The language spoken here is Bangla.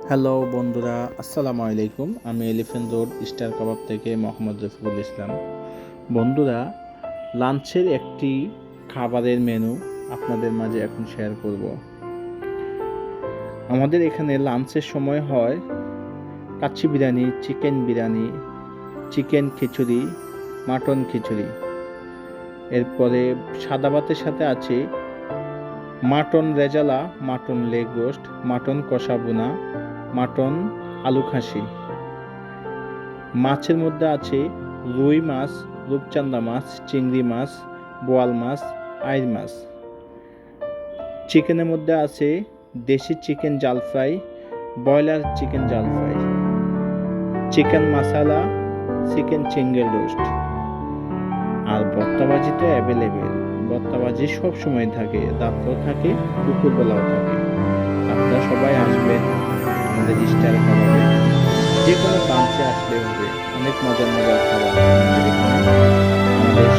হ্যালো বন্ধুরা, আসসালামু আলাইকুম। আমি এলিফ্যান্ট রোড স্টার কাবাব থেকে মোহাম্মদ রফিকুল ইসলাম। বন্ধুরা, লাঞ্চের একটি খাবারের মেনু আপনাদের মাঝে এখন শেয়ার করব। আমাদের এখানে লাঞ্চের সময় হয় কাচ্চি বিরিয়ানি, চিকেন বিরিয়ানি, চিকেন খিচুড়ি, মাটন খিচুড়ি। এরপরে সাদা ভাতের সাথে আছে mutton rezala, mutton leg roast, mutton কষা ভুনা, মাটন আলু খাসি। মাছের মধ্যে আছে রুই মাছ, রূপচাঁদা মাছ, চিংড়ি মাছ, বোয়াল মাছ, আইড় মাছ। চিকেনের মধ্যে আছে দেশি চিকেন জাল ফ্রাই, ব্রয়লার চিকেন জাল ফ্রাই, চিকেন মশলা, চিকেন চিংড়ি রোস্ট। আর ভর্তাবাজি তো অ্যাভেলেবেল। ভর্তাবাজি সব সময় থাকে, রাত্রেও থাকে, দুপুরবেলাও থাকে। আপনারা সবাই আসবেন আমাদের স্টার খাবারে। যে কোনো ব্রাঞ্চে আসলে হবে, অনেক মজার মজার খাবার আমাদের এখানে। আমাদের